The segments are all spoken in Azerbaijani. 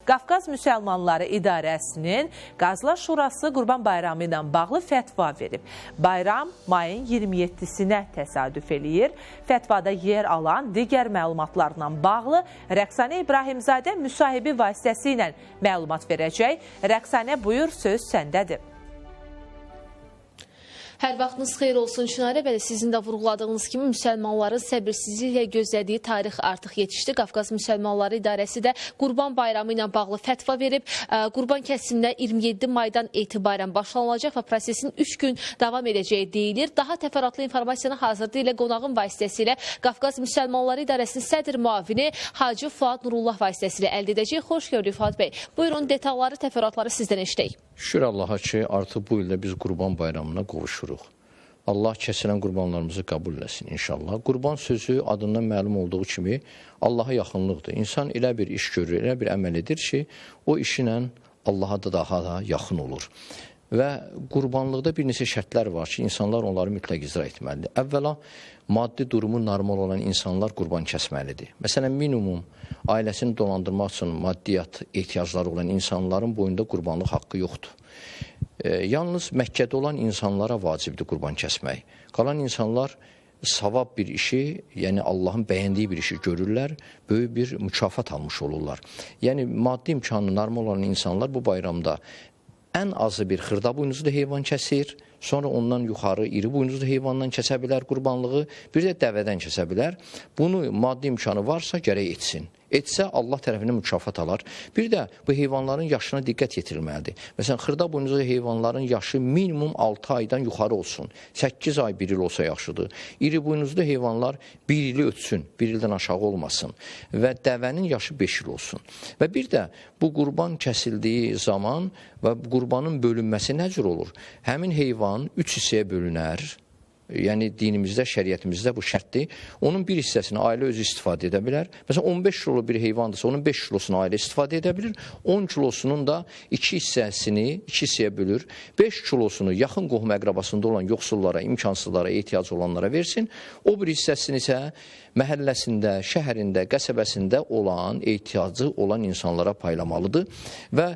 Qafqaz Müsəlmanları İdarəsinin Qazlar Şurası Qurban Bayramı ilə bağlı fətva verib. Bayram mayın 27-sinə təsadüf eləyir. Fətvada yer alan digər məlumatlarla bağlı Rəqsanə İbrahimzadə müsahibi vasitəsilə məlumat verəcək. Rəqsanə, buyur, söz səndədir. Hər vaxtınız xeyir olsun Çinarə. Bəli, sizin də vurğuladığınız kimi müsəlmanların səbirsizliklə gözlədiyi tarix artıq yetişdi. Qafqaz Müsəlmanları İdarəsi də Qurban Bayramı ilə bağlı fətva verib. Qurban kəsiminə 27 maydan etibarən başlanılacaq və prosesin 3 gün davam edəcəyi deyilir. Daha təfərrüatlı informasiyanı hazırda ilə qonağın vasitəsilə Qafqaz Müsəlmanları İdarəsinin sədr müavini Hacı Fuad Nurullah vasitəsilə əldə edəcək. Xoş gördük Fuad bəy. Buyurun, detalları, təfərrüatları sizdən eşidək. Şükür Allaha ki, artıq bu ildə biz Qurban Bayramına qovuşuruq. Allah kəsilən qurbanlarımızı qəbul eləsin inşallah. Qurban sözü adından məlum olduğu kimi Allaha yaxınlıqdır. İnsan elə bir iş görür, elə bir əməl edir ki, o işi ilə Allaha da daha da yaxın olur. Və qurbanlıqda bir neçə şərtlər var ki, insanlar onları mütləq icra etməlidir. Əvvəla, maddi durumu normal olan insanlar qurban kəsməlidir. Məsələn, minimum ailəsini dolandırmaq üçün maddiyyat ehtiyacları olan insanların boyunda qurbanlıq haqqı yoxdur. Yalnız Məkkədə olan insanlara vacibdir qurban kəsmək. Qalan insanlar savab bir işi, yəni Allahın bəyəndiyi bir işi görürlər, böyük bir mükafat almış olurlar. Yəni maddi imkanı normal olan insanlar bu bayramda ən azı bir xırda buynuzlu heyvan kəsir, sonra ondan yuxarı iri buynuzlu heyvandan kəsə bilər qurbanlığı, bir də dəvədən kəsə bilər. Bunu maddi imkanı varsa gərək etsin. Etsə Allah tərəfindən mükafat alar. Bir də bu heyvanların yaşına diqqət yetirilməlidir. Məsələn, xırda buynuzlu heyvanların yaşı minimum 6 aydan yuxarı olsun. 8 ay 1 il olsa yaxşıdır. İri buynuzlu heyvanlar 1 ili ötsün, 1 ildən aşağı olmasın. Və dəvənin yaşı 5 il olsun. Və bir də bu qurban kəsildiyi zaman və qurbanın bölünməsi nə cür olur? Həmin heyvan 3 hissəyə bölünər. Yəni dinimizdə, şəriətimizdə bu şərtdir. Onun bir hissəsini ailə özü istifadə edə bilər. Məsələn, 15 kilo bir heyvandırsa, onun 5 kilosunu ailə istifadə edə bilir. 10 kilosunun da 2 hissəsini 2 hissəyə bölür. 5 kilosunu yaxın qohum əqrabasında olan yoxsullara, imkansızlara, ehtiyacı olanlara versin. O bir hissəsini isə məhəlləsində, şəhərində, qəsəbəsində olan, ehtiyacı olan insanlara paylamalıdır. Və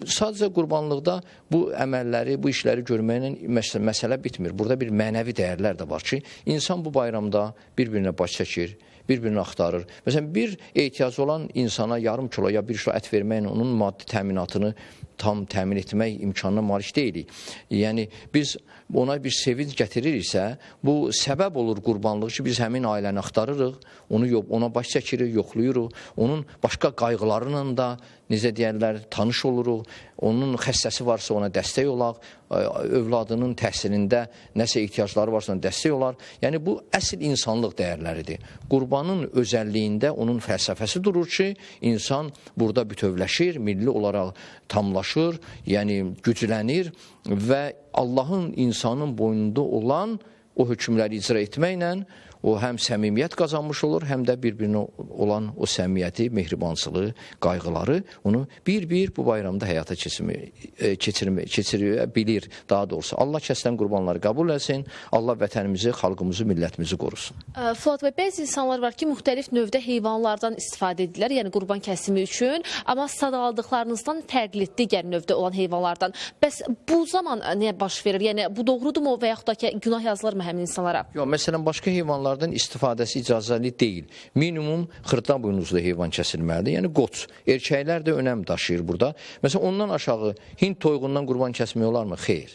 sadəcə qurbanlıqda bu əməlləri, bu işləri görməklə məsələ bitmir. Burada bir mənəvi dəyərlər də var ki, insan bu bayramda bir-birinə baş çəkir, bir-birini axtarır. Məsələn, bir ehtiyacı olan insana yarım kilo ya 1 kilo ət verməklə onun maddi təminatını tam təmin etmək imkanına malik deyilik. Yəni, biz ona bir sevinç gətiririksə, bu səbəb olur qurbanlığı ki, biz həmin ailəni axtarırıq, ona baş çəkirik, yoxluyuruq, onun başqa qayğılarla da, necə deyərlər, tanış oluruq, onun xəstəsi varsa ona dəstək olaq, övladının təhsilində nəsə ehtiyacları varsa ona dəstək olar. Yəni, bu əsl insanlıq dəyərləridir. Qurbanın özəlliyində onun fəlsəfəsi durur ki, insan burada bütövləşir, milli olaraq tamlaşır, yəni güclənir və Allahın insanın boynunda olan o hökmləri icra etməklə o həm səmimiyyət qazanmış olur, həm də bir-birinə olan o səmimiyyəti, mehribansılığı, qayğıları onu bir-bir bu bayramda həyata keçirə bilir. Daha doğrusu Allah kəsilən qurbanları qəbul etsin, Allah vətənimizi, xalqımızı, millətimizi qorusun. Fuad bəy, bəzi insanlar var ki, müxtəlif növdə heyvanlardan istifadə edirlər, yəni qurban kəsimi üçün, amma sadaladığlarınızdan fərqli digər növdə olan heyvanlardan. Bəs bu zaman nə baş verir? Yəni, bu doğrudurmu və yaxud da ki, günah yazılırmı həmin insanlara? Yox, məsələn, başqa heyvanlar istifadəsi icazəli deyil. Minimum xırda buynuzlu heyvan kəsilməlidir. Yəni qoç. Erkəklər də önəm daşıyır burada. Məsələn, ondan aşağı Hind toyuğundan qurban kəsmək olarmı? Xeyr.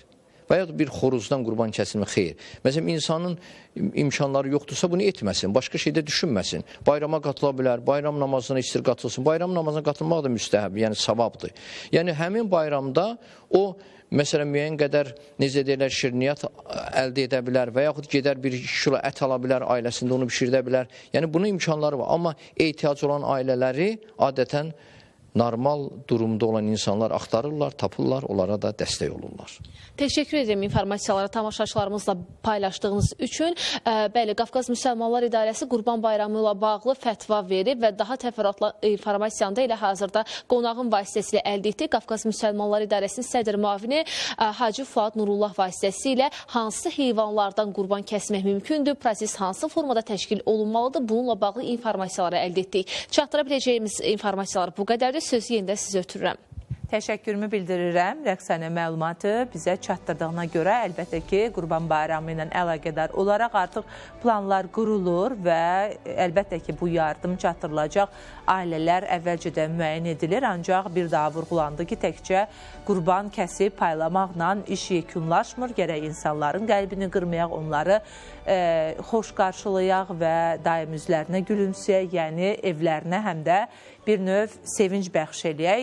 Və ya bir xoruzdan qurban kəsilmək? Xeyr. Məsələn, insanın imkanları yoxdursa bunu etməsin, başqa şeydə düşünməsin. Bayrama qatıla bilər, bayram namazına istir qatılsın. Bayram namazına qatılmaq da müstəhəb, yəni savabdır. Yəni həmin bayramda o məsələn, müəyyən qədər, necə deyirlər, şirniyyat əldə edə bilər və yaxud gedər 1-2 kilo ət ala bilər, ailəsində onu bişirdə bilər. Yəni, buna imkanları var. Amma ehtiyacı olan ailələri adətən normal durumda olan insanlar axtarırlar, tapırlar, onlara da dəstək olurlar. Teşekkür ederim informasiyaları tamaşaçılarımızla paylaşdığınız üçün. Bəli, Qafqaz Müsəlmanlar İdarəsi Qurban Bayramı ilə bağlı fətva verib və daha təfərrüatlı informasiyanı da elə hazırda qonağın vasitəsilə əldə etdik. Qafqaz Müsəlmanlar İdarəsinin sədr müavini Hacı Fuad Nurullah vasitəsilə hansı heyvanlardan qurban kəsmək mümkündür, proses hansı formada təşkil olunmalıdır, bununla bağlı informasiyaları əldə etdik. Çatdıra biləcəyimiz informasiyalar bu qədərdir. edərik. Sözü yenidə sizə ötürürəm. Təşəkkürümü bildirirəm. Rəqsanə məlumatı bizə çatdırdığına görə əlbəttə ki, Qurban Bayramı ilə əlaqədar olaraq artıq planlar qurulur və əlbəttə ki, bu yardım çatdırılacaq ailələr əvvəlcədən müəyyən edilir. Ancaq bir daha vurğulandı ki, təkcə qurban kəsib paylamaqla iş yekunlaşmır. Gərək insanların qəlbini qırmayaq, onları xoş qarşılayaq və daim üzlərinə gülümsəyək, yəni evlərinə həm də bir növ sevinc bəxş eləyək.